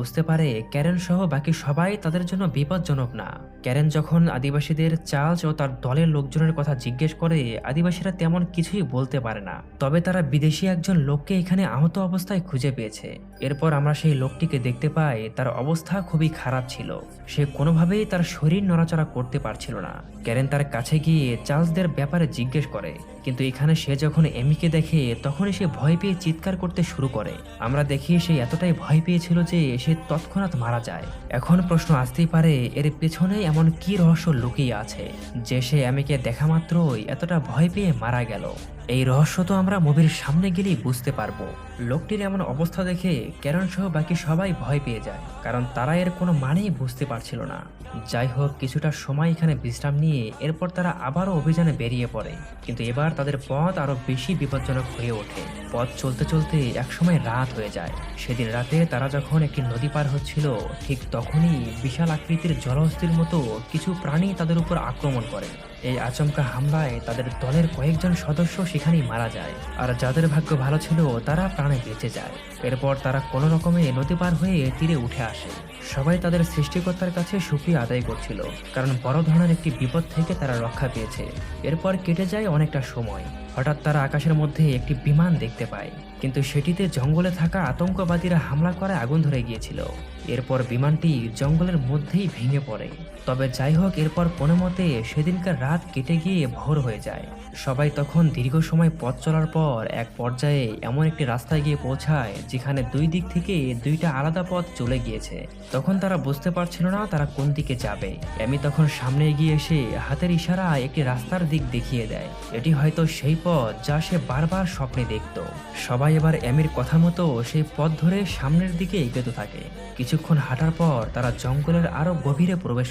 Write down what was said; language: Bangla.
বুঝতে পারে ক্যারেন সহ বাকি সবাই তাদের জন্য বিপজ্জনক না। ক্যারেন যখন আদিবাসীদের চার্লস ও তার দলের লোকজনের কথা জিজ্ঞেস করে, আদিবাসীরা তেমন কিছুই বলতে পারে না, তবে তারা বিদেশি একজন লোককে এখানে আহত অবস্থায় খুঁজে পেয়েছে। এরপর আমরা সেই লোকটিকে দেখতে পাই, তার অবস্থা খুবই খারাপ ছিল। সে কোনোভাবেই তার শরীর নড়াচড়া করতে পারছিল না। ক্যারেন তার কাছে গিয়ে চার্লসদের ব্যাপারে জিজ্ঞেস করে, কিন্তু এখানে সে যখন এমিকে দেখে তখনই সে ভয় পেয়ে চিৎকার করতে শুরু করে। আমরা দেখি সে এতটাই ভয় পেয়েছিল যে সে তৎক্ষণাৎ মারা যায়। এখন প্রশ্ন আসতেই পারে, এর পেছনে এমন কি রহস্য লুকিয়ে আছে যে সে এমিকে দেখা মাত্রই এতটা ভয় পেয়ে মারা গেল। এই রহস্য তো আমরা মুভির সামনে গেলেই বুঝতে পারবো। লোকটির এমন অবস্থা দেখে ক্যারন সহ বাকি সবাই ভয় পেয়ে যায়, কারণ তারা এর কোনো মানেই বুঝতে পারছিল না। যাই হোক, কিছুটা সময় এখানে বিশ্রাম নিয়ে এরপর তারা আবারও অভিযানে বেরিয়ে পড়ে, কিন্তু এবার তাদের পথ আরো বেশি বিপজ্জনক হয়ে ওঠে। পথ চলতে চলতে একসময় রাত হয়ে যায়। সেদিন রাতে তারা যখন একটি নদী পার হচ্ছিল, ঠিক তখনই বিশাল আকৃতির জলহস্তির মতো কিছু প্রাণী তাদের উপর আক্রমণ করে। এই আচমকা হামলায় তাদের দলের কয়েকজন সদস্য সেখানেই মারা যায়, আর যাদের ভাগ্য ভালো ছিল তারা প্রাণে বেঁচে যায়। এরপর তারা কোনো রকমে নদী পার হয়ে তীরে উঠে আসে। সবাই তাদের সৃষ্টিকর্তার কাছে শুকরিয়া আদায় করছিল, কারণ বড় ধরনের একটি বিপদ থেকে তারা রক্ষা পেয়েছে। এরপর কেটে যায় অনেকটা সময়। হঠাৎ তারা আকাশের মধ্যে একটি বিমান দেখতে পায়, কিন্তু সেটিতে জঙ্গলে থাকা আতঙ্কবাদীরা হামলা করে আগুন ধরে গিয়েছিল। এরপর বিমানটি জঙ্গলের মধ্যেই ভেঙে পড়ে। তবে যাই হোক, এরপর কোনো মতে সেদিনকার রাত কেটে গিয়ে ভোর হয়ে যায়। সবাই তখন দীর্ঘ সময় পথ চলার পর এক পর্যায়ে এমন একটি রাস্তায় গিয়ে পৌঁছায় যেখানে দুই দিক থেকে দুইটা আলাদা পথ চলে গিয়েছে। তখন তারা বুঝতে পারছিল না তারা কোন দিকে যাবে। এমি তখন সামনে এগিয়ে এসে হাতের ইশারায় একটি রাস্তার দিক দেখিয়ে দেয়। এটি হয়তো সেই পথ যা সে বারবার স্বপ্নে দেখত। সবাই এবার এমির কথা মতো সেই পথ ধরে সামনের দিকে এগোতে থাকে। কিছুক্ষণ হাঁটার পর তারা জঙ্গলের আরো গভীরে প্রবেশ